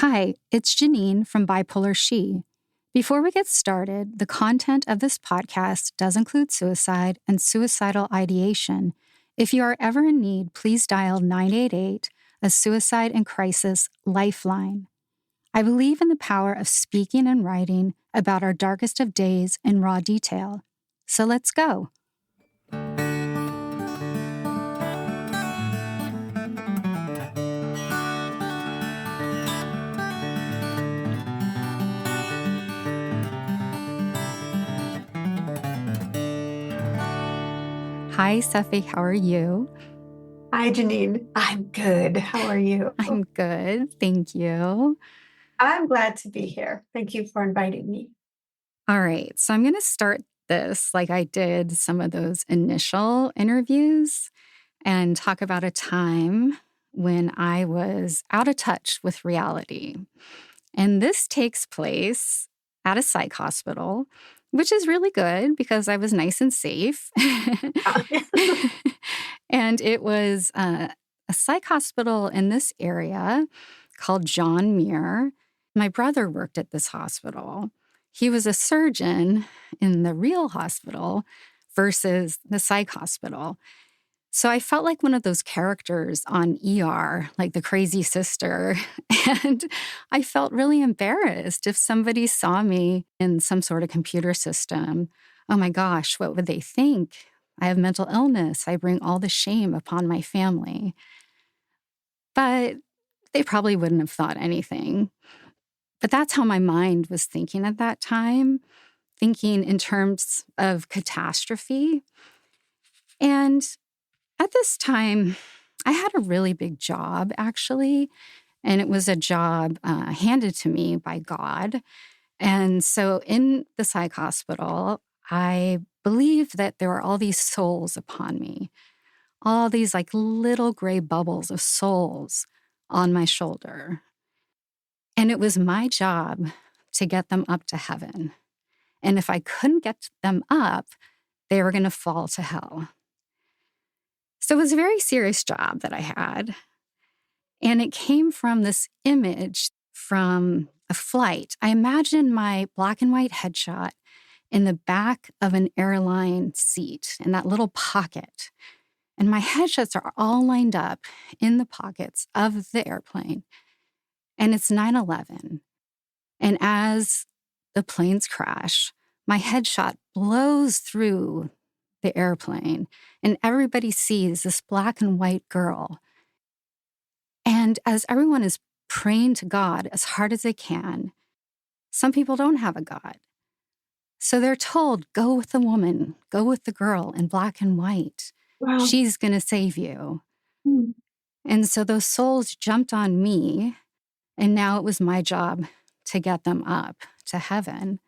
Hi, it's Janine from Bipolar She. Before we get started, the content of this podcast does include suicide and suicidal ideation. If you are ever in need, please dial 988, a suicide and crisis lifeline. I believe in the power of speaking and writing about our darkest of days in raw detail. So let's go. Hi, Sephe, how are you? Hi, Janine. I'm good. How are you? I'm good, thank you. I'm glad to be here. Thank you for inviting me. All right, so I'm going to start this like I did some of those initial interviews and talk about a time when I was out of touch with reality. And this takes place at a psych hospital, which is really good because I was nice and safe. And it was a psych hospital in this area called John Muir. My brother worked at this hospital. He was a surgeon in the real hospital versus the psych hospital. So I felt like one of those characters on ER, like the crazy sister. And I felt really embarrassed if somebody saw me in some sort of computer system. Oh my gosh, what would they think? I have mental illness. I bring all the shame upon my family. But they probably wouldn't have thought anything. But that's how my mind was thinking at that time, thinking in terms of catastrophe. And at this time, I had a really big job, actually, and it was a job handed to me by God. And so in the psych hospital, I believed that there were all these souls upon me, all these like little gray bubbles of souls on my shoulder. And it was my job to get them up to heaven. And if I couldn't get them up, they were going to fall to hell. So it was a very serious job that I had. And it came from this image from a flight. I imagined my black and white headshot in the back of an airline seat in that little pocket. And my headshots are all lined up in the pockets of the airplane. And it's 9/11. And as the planes crash, my headshot blows through the airplane, and everybody sees this black and white girl. And as everyone is praying to God as hard as they can, some people don't have a God. So they're told, go with the woman, go with the girl in black and white. Wow. She's going to save you. Hmm. And so those souls jumped on me, and now it was my job to get them up to heaven.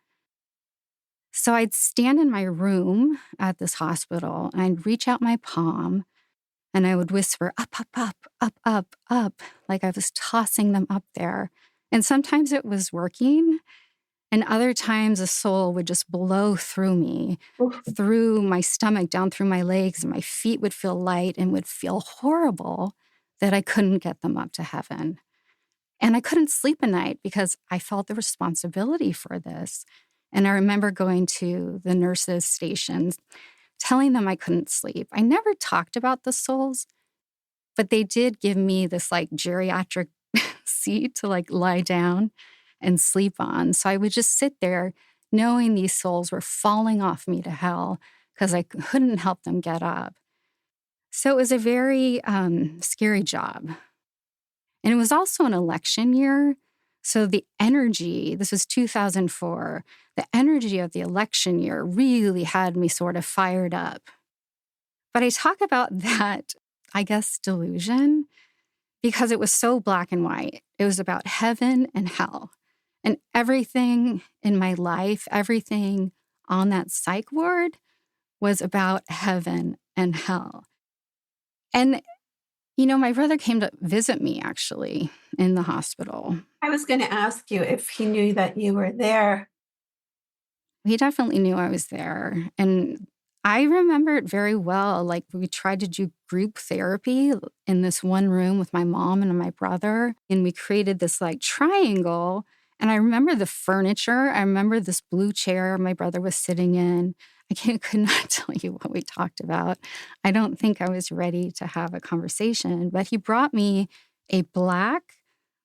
So I'd stand in my room at this hospital, and I'd reach out my palm, and I would whisper, up, up, up, up, up, up, like I was tossing them up there. And sometimes it was working, and other times a soul would just blow through me, through my stomach, down through my legs, and my feet would feel light and would feel horrible that I couldn't get them up to heaven. And I couldn't sleep at night because I felt the responsibility for this. And I remember going to the nurses' stations, telling them I couldn't sleep. I never talked about the souls, but they did give me this like geriatric seat to like lie down and sleep on. So I would just sit there knowing these souls were falling off me to hell because I couldn't help them get up. So it was a very scary job. And it was also an election year. So the energy, this was 2004, the energy of the election year really had me sort of fired up. But I talk about that, I guess, delusion because it was so black and white. It was about heaven and hell. And everything in my life, everything on that psych ward was about heaven and hell. And you know, my brother came to visit me, actually, in the hospital. I was going to ask you if he knew that you were there. He definitely knew I was there. And I remember it very well. Like, we tried to do group therapy in this one room with my mom and my brother, and we created this like triangle. And I remember the furniture. I remember this blue chair my brother was sitting in. Could not tell you what we talked about. I don't think I was ready to have a conversation, but he brought me a black,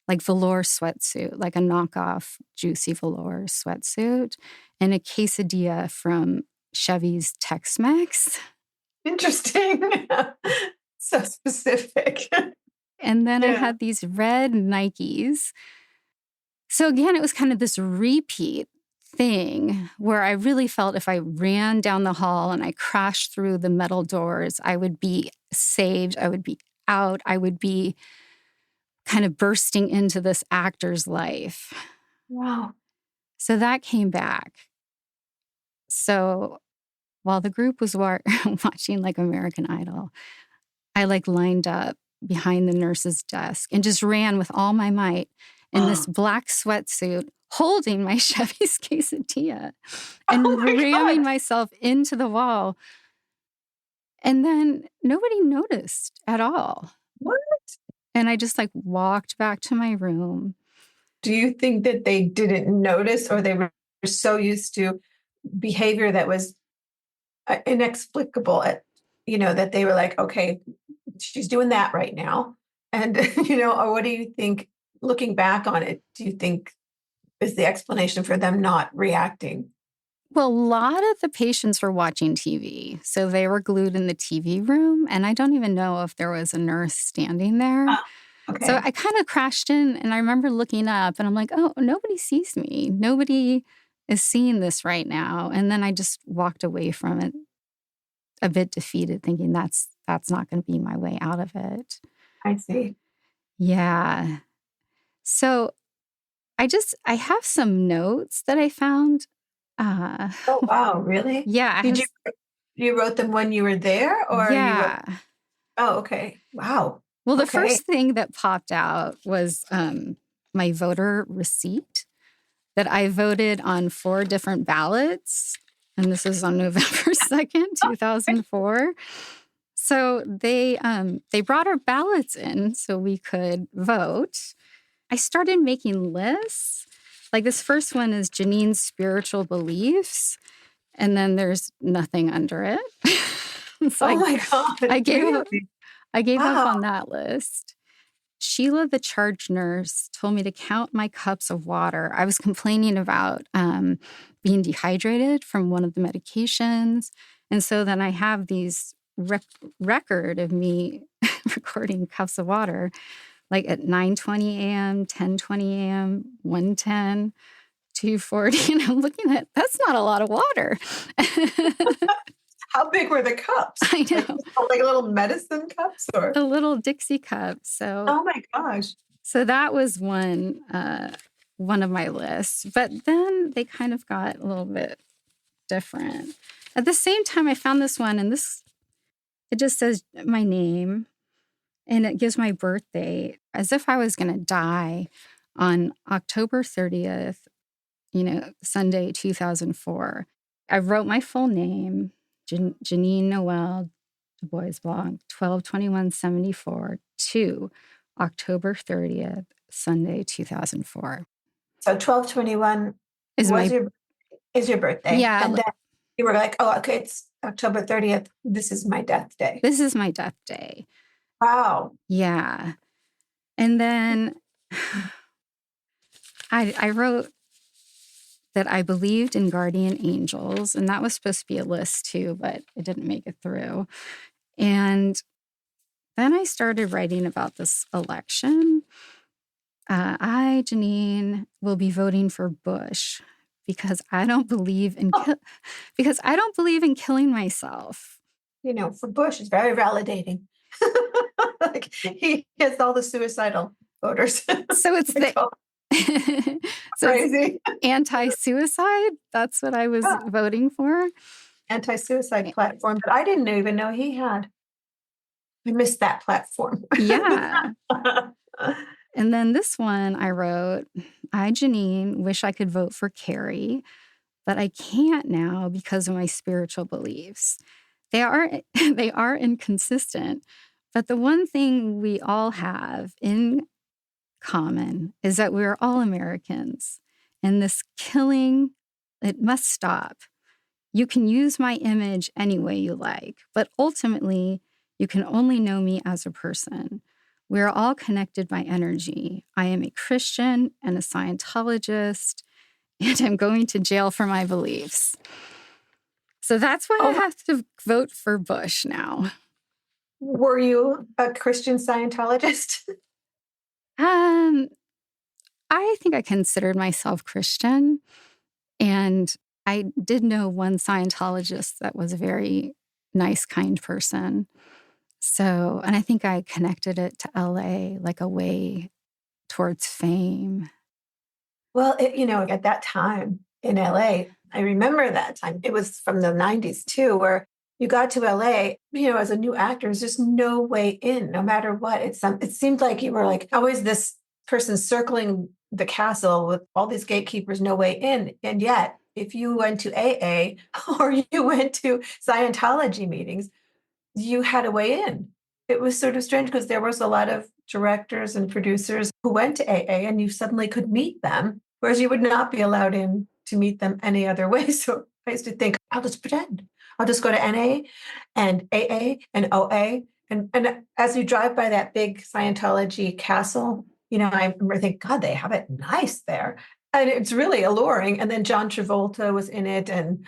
like velour sweatsuit, like a knockoff juicy velour sweatsuit, and a quesadilla from Chevy's Tex-Mex. Interesting. So specific. And then I Yeah. had these red Nikes. So again, it was kind of this repeat thing where I really felt if I ran down the hall and I crashed through the metal doors, I would be saved. I would be out. I would be kind of bursting into this actor's life. Wow. So that came back. So while the group was watching like American Idol, I like lined up behind the nurse's desk and just ran with all my might in this black sweatsuit, holding my Chevy's quesadilla and ramming myself into the wall. And then nobody noticed at all. What? And I just like walked back to my room. Do you think that they didn't notice, or they were so used to behavior that was inexplicable that they were like, okay, she's doing that right now. And, or what do you think, looking back on it, do you think is the explanation for them not reacting? Well, a lot of the patients were watching TV. So they were glued in the TV room. And I don't even know if there was a nurse standing there. Oh, okay. So I kind of crashed in, and I remember looking up and I'm like, oh, nobody sees me. Nobody is seeing this right now. And then I just walked away from it a bit defeated, thinking that's not going to be my way out of it. I see. Yeah. So I have some notes that I found. Oh, wow. Really? Yeah. You wrote them when you were there, or yeah. Oh, okay. Wow. Well, the Okay. first thing that popped out was my voter receipt that I voted on 4 different ballots. And this was on November 2nd, 2004. So they brought our ballots in so we could vote. I started making lists. Like, this first one is Janine's spiritual beliefs, and then there's nothing under it. So my God. I gave up. Really? I gave up Wow. on that list. Sheila, the charge nurse, told me to count my cups of water. I was complaining about being dehydrated from one of the medications. And so then I have these record of me recording cups of water, like at 9:20 a.m., 10:20 a.m., 1:10, 2:40. And I'm looking at, that's not a lot of water. How big were the cups? I know. Like little medicine cups, or? A little Dixie cup. So, Oh my gosh. so that was one of my lists. But then they kind of got a little bit different. At the same time, I found this one, and it just says my name, and it gives my birth date, as if I was going to die on October 30th, Sunday, 2004. I wrote my full name, Janine Noel Du Bois Blanc, 12/21/74 to October 30th, Sunday, 2004. So 12/21 Is your birthday. Yeah. And then you were like, oh, okay, it's October 30th. This is my death day. This is my death day. Wow. Yeah. And then I wrote that I believed in guardian angels, and that was supposed to be a list too, but it didn't make it through. And then I started writing about this election. I, Janine, will be voting for Bush because I don't believe in killing myself. For Bush, it's very validating. Like, he gets all the suicidal voters. So it's crazy. It's anti-suicide. That's what I was voting for. Anti-suicide platform, but I didn't even know he had. I missed that platform. Yeah. And then this one I wrote, I, Janine, wish I could vote for Kerry but I can't now because of my spiritual beliefs. They are they are inconsistent, but the one thing we all have in common is that we're all Americans. And this killing, it must stop. You can use my image any way you like, but ultimately, you can only know me as a person. We're all connected by energy. I am a Christian and a Scientologist, and I'm going to jail for my beliefs. So that's why I Oh, have to vote for Bush now. were you a Christian Scientologist? Um, I think I considered myself Christian, and I did know one Scientologist that was a very nice, kind person. So, and I think I connected it to LA, like a way towards fame. Well, at that time in LA, I remember that time. It was from the 90s too, where you got to LA, as a new actor, there's just no way in, no matter what. It seemed like you were like always this person circling the castle with all these gatekeepers, no way in. And yet, if you went to AA or you went to Scientology meetings, you had a way in. It was sort of strange because there was a lot of directors and producers who went to AA and you suddenly could meet them, whereas you would not be allowed in to meet them any other way. So I used to think, I'll just pretend. I'll just go to NA and AA and OA. And as you drive by that big Scientology castle, I remember thinking, God, they have it nice there. And it's really alluring. And then John Travolta was in it and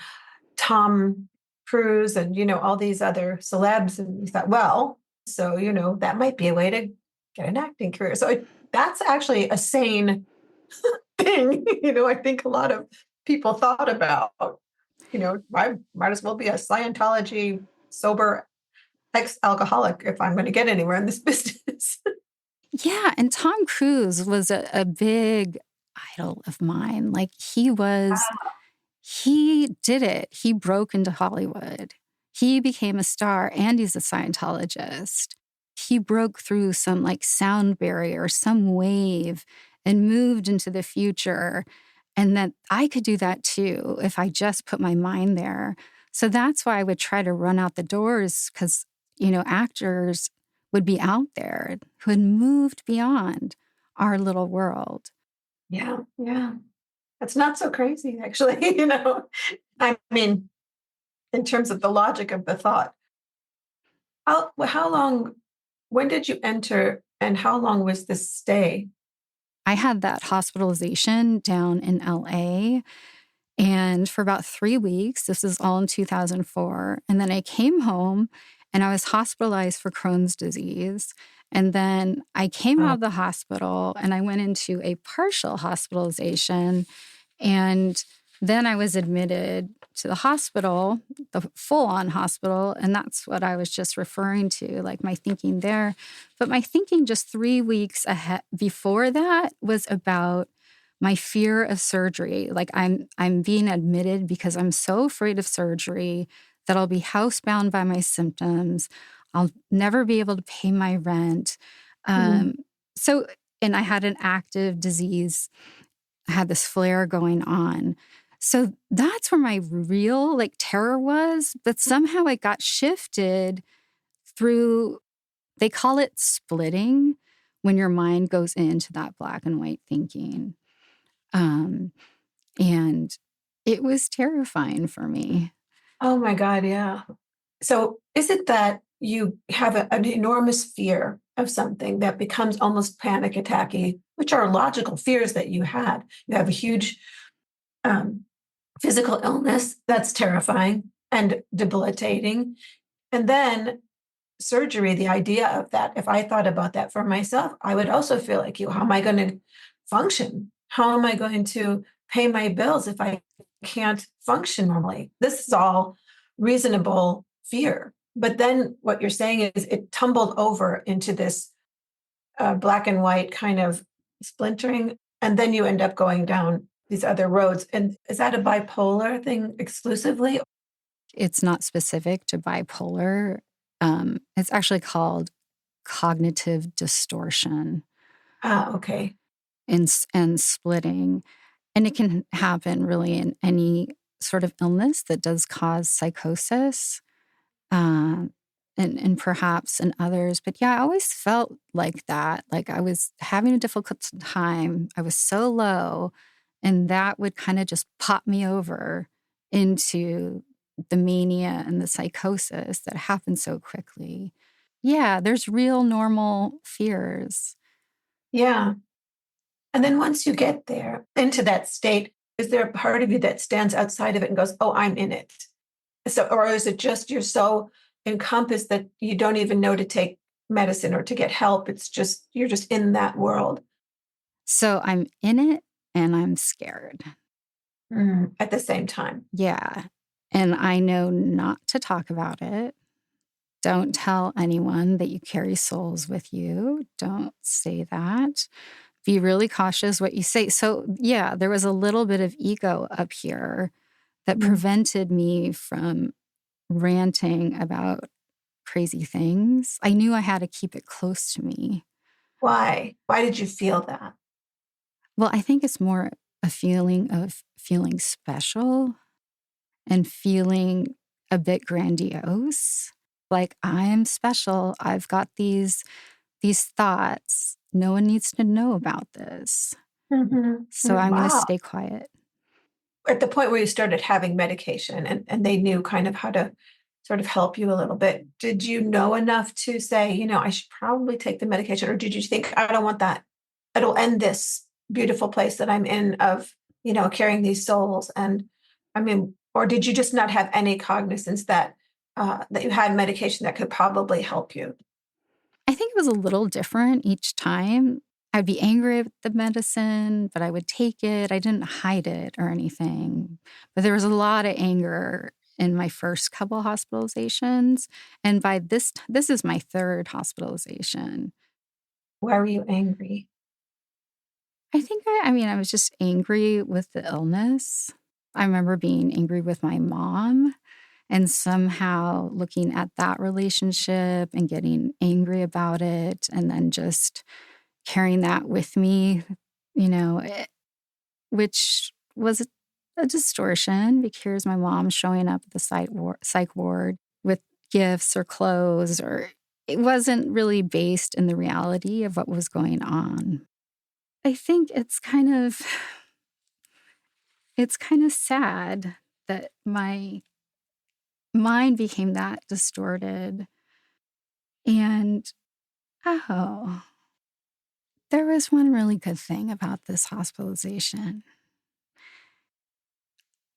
Tom Cruise and, all these other celebs. And we thought, well, so, that might be a way to get an acting career. So that's actually a sane thing. I think a lot of people thought about, I might as well be a Scientology sober ex-alcoholic if I'm going to get anywhere in this business. Yeah. And Tom Cruise was a big idol of mine. Like he did it. He broke into Hollywood. He became a star and he's a Scientologist. He broke through some like sound barrier, some wave, and moved into the future. And that I could do that too if I just put my mind there. So that's why I would try to run out the doors because, actors would be out there who had moved beyond our little world. Yeah. Yeah. That's not so crazy, actually. I mean, in terms of the logic of the thought. How long, when did you enter and how long was this stay? I had that hospitalization down in LA. And for about 3 weeks, this is all in 2004. And then I came home and I was hospitalized for Crohn's disease. And then I came out Oh, of the hospital and I went into a partial hospitalization. And then I was admitted to the hospital, the full on hospital. And that's what I was just referring to, like my thinking there. But my thinking just 3 weeks ahead before that was about my fear of surgery. Like I'm being admitted because I'm so afraid of surgery that I'll be housebound by my symptoms. I'll never be able to pay my rent. mm. Um, so, and I had an active disease. I had this flare going on. So that's where my real like terror was. But somehow it got shifted through, they call it splitting when your mind goes into that black and white thinking. Um, and it was terrifying for me. Oh my God, yeah. So is it that you have an enormous fear of something that becomes almost panic attacky, which are logical fears that you had? You have a huge um, physical illness that's terrifying and debilitating. And then surgery, the idea of that, if I thought about that for myself, I would also feel like you. How am I going to function? How am I going to pay my bills if I can't function normally? This is all reasonable fear. But then what you're saying is it tumbled over into this black and white kind of splintering. And then you end up going down these other roads. And is that a bipolar thing exclusively? It's not specific to bipolar. It's actually called cognitive distortion Ah, okay. and splitting. And it can happen really in any sort of illness that does cause psychosis, uh, and perhaps in others. But yeah, I always felt like that. Like I was having a difficult time. I was so low, and that would kind of just pop me over into the mania and the psychosis that happened so quickly. Yeah, there's real normal fears. Yeah. And then once you get there into that state, is there a part of you that stands outside of it and goes, oh, I'm in it? So, or is it just you're so encompassed that you don't even know to take medicine or to get help? It's just, you're just in that world So I'm in it and I'm scared. at the same time. Yeah. And I know not to talk about it. Don't tell anyone that you carry souls with you. Don't say that. Be really cautious what you say. So, yeah, there was a little bit of ego up here that Mm. prevented me from ranting about crazy things. I knew I had to keep it close to me. Why? Why did you feel that? Well, I think it's more a feeling of feeling special and feeling a bit grandiose. Like I'm special. I've got these thoughts. No one needs to know about this. So I'm going to Wow. stay quiet. At the point where you started having medication and they knew kind of how to sort of help you a little bit, did you know enough to say, I should probably take the medication? Or did you think, I don't want that? It'll end this beautiful place that I'm in of, carrying these souls. And I mean, or did you just not have any cognizance that you had medication that could probably help you? I think it was a little different each time. I'd be angry at the medicine, but I would take it. I didn't hide it or anything. But there was a lot of anger in my first couple hospitalizations. And by this is my third hospitalization. Why were you angry? I think I was just angry with the illness. I remember being angry with my mom and somehow looking at that relationship and getting angry about it and then just carrying that with me, you know, eh, which was a distortion because my mom showing up at the psych ward with gifts or clothes, or it wasn't really based in the reality of what was going on. I think it's kind of sad that my mind became that distorted. And oh, there was one really good thing about this hospitalization.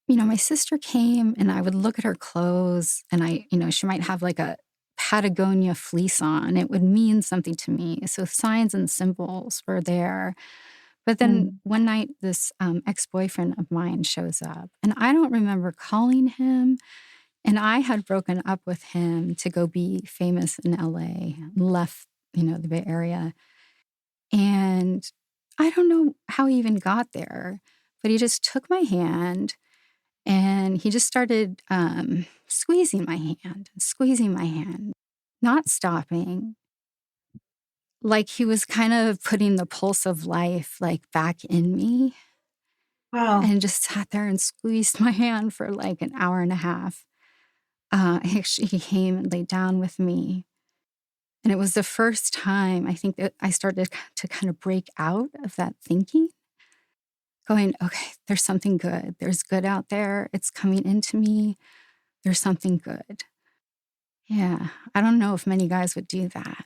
My sister came and I would look at her clothes and she might have like a Patagonia fleece on. It would mean something to me. So signs and symbols were there. But then Mm. one night, this ex-boyfriend of mine shows up and I don't remember calling him. And I had broken up with him to go be famous in LA, left, the Bay Area. And I don't know how he even got there, but he just took my hand and he just started squeezing my hand, not stopping. Like he was kind of putting the pulse of life like back in me Wow. and just sat there and squeezed my hand for like an hour and a half. He came and laid down with me. And it was the first time I think that I started to kind of break out of that thinking, going, okay, there's something good. There's good out there. It's coming into me. There's something good. Yeah. I don't know if many guys would do that.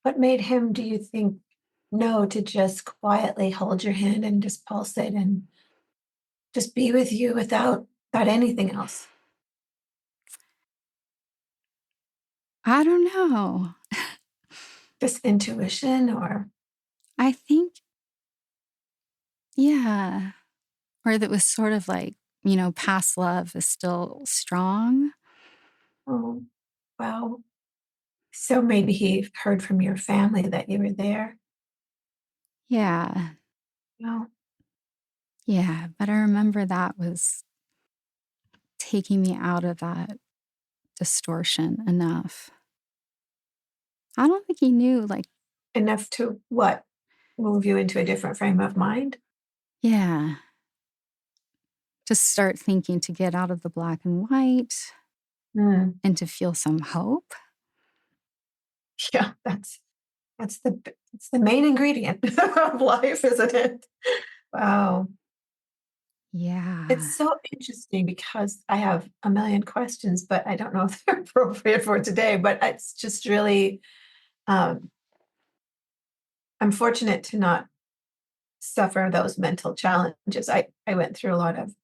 What made him, do you think, know to just quietly hold your hand and just pulse it and just be with you without anything else? I don't know. Just intuition or I think, yeah. Or that was sort of like, past love is still strong. oh, wow. So maybe he heard from your family that you were there. Yeah. No. Yeah. But I remember that was taking me out of that distortion enough. I don't think he knew, like, Enough to what? Move you into a different frame of mind? yeah, to start thinking to get out of the black and white Mm. and to feel some hope. Yeah, that's the main ingredient of life, isn't it? Wow. Yeah. It's so interesting because I have a million questions, but I don't know if they're appropriate for today. But it's just really, um, I'm fortunate to not suffer those mental challenges. I went through a lot of,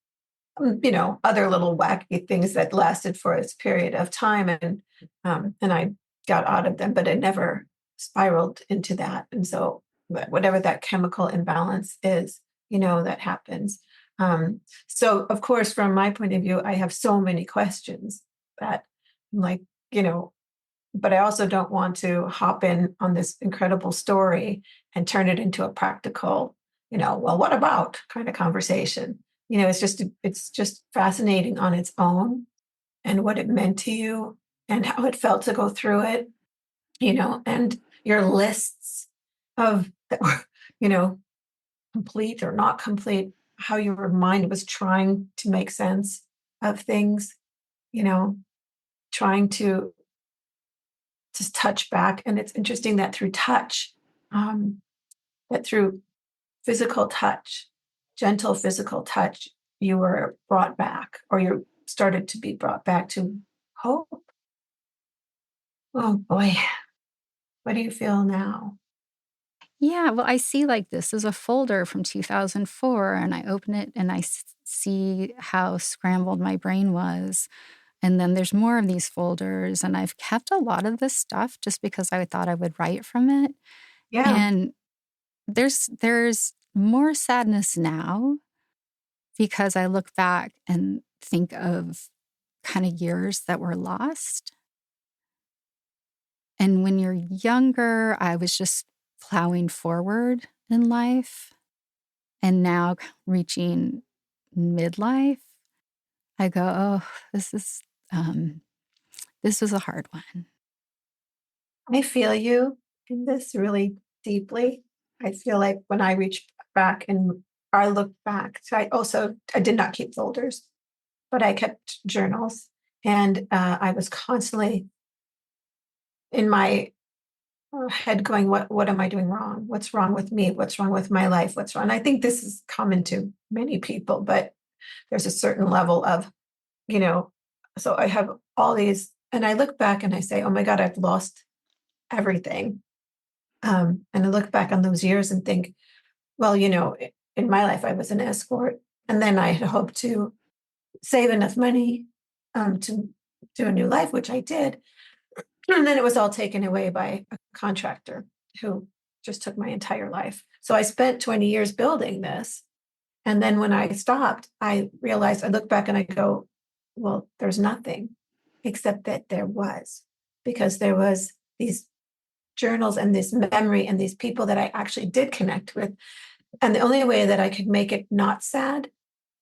other little wacky things that lasted for a period of time, and I got out of them, but it never spiraled into that. And so, whatever that chemical imbalance is, that happens. So, of course, from my point of view, I have so many questions that I'm like, you know, but I also don't want to hop in on this incredible story and turn it into a practical, well, what about kind of conversation. It's just fascinating on its own and what it meant to you and how it felt to go through it, and your lists of that were, you know, complete or not complete, how your mind was trying to make sense of things, you know, trying to just touch back. And it's interesting that through touch, um, that through physical touch, gentle physical touch, you were brought back, or you started to be brought back to hope. Oh boy, what do you feel now? Yeah, well, I see like this is a folder from 2004, and I open it and I see how scrambled my brain was. And then there's more of these folders, and I've kept a lot of this stuff just because I thought I would write from it. Yeah, And there's more sadness now because I look back and think of kind of years that were lost. And when you're younger, I was just plowing forward in life. And now reaching midlife, I go, oh, um, this was a hard one. I feel you in this really deeply. I feel like when I reach back and I look back, so I did not keep folders, but I kept journals, and I was constantly in my head going, what am I doing wrong? What's wrong with me? What's wrong with my life? What's wrong? And I think this is common to many people, but there's a certain level of, you know, so I have all these, and I look back and I say, oh my God, I've lost everything. And I look back on those years and think, well, in my life, I was an escort. And then I had hoped to save enough money to do a new life, which I did. And then it was all taken away by a contractor who just took my entire life. So I spent 20 years building this. And then when I stopped, I realized, I look back and I go, well, there's nothing except that there was, because there was these journals and this memory and these people that I actually did connect with. And the only way that I could make it not sad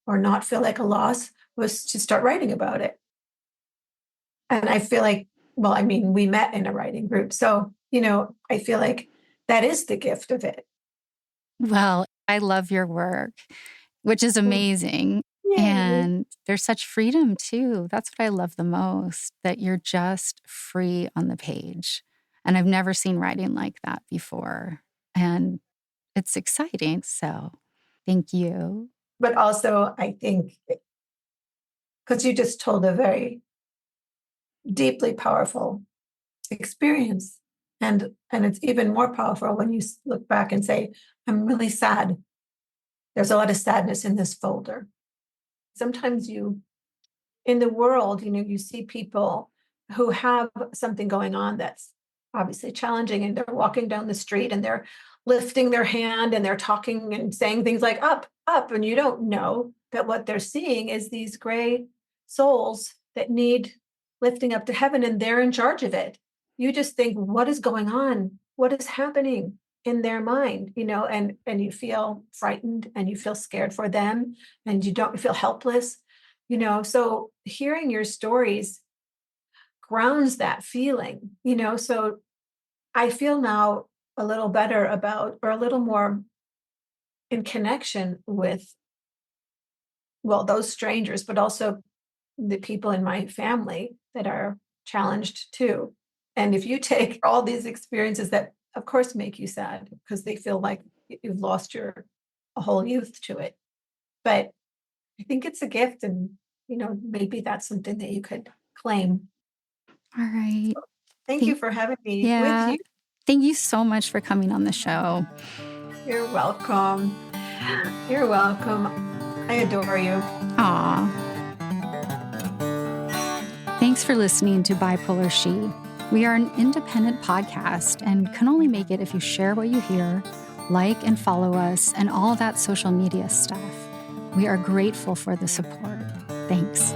or not feel like a loss was to start writing about it. And I feel like, well, I mean, we met in a writing group. So, I feel like that is the gift of it. Well, I love your work, which is Mm. amazing. Yay. And there's such freedom too. That's what I love the most, that you're just free on the page. And I've never seen writing like that before. And it's exciting. So thank you. But also, I think, because you just told a very deeply powerful experience. And it's even more powerful when you look back and say, I'm really sad. There's a lot of sadness in this folder. Sometimes in the world, you see people who have something going on that's obviously challenging, and they're walking down the street and they're lifting their hand and they're talking and saying things like up, up. And you don't know that what they're seeing is these gray souls that need lifting up to heaven, and they're in charge of it. You just think, what is going on? What is happening in their mind? And you feel frightened and you feel scared for them, and you feel helpless. So hearing your stories grounds that feeling. So I feel now a little better about, or a little more in connection with well, those strangers, but also the people in my family that are challenged too. And if you take all these experiences that, of course, make you sad because they feel like you've lost your a whole youth to it. But I think it's a gift, and maybe that's something that you could claim. All right. Thank you Thank, for having me with yeah. you. Thank you so much for coming on the show. You're welcome. You're welcome. I adore you. Aw. Thanks for listening to Bipolar She. We are an independent podcast and can only make it if you share what you hear, like and follow us, and all that social media stuff. We are grateful for the support. Thanks.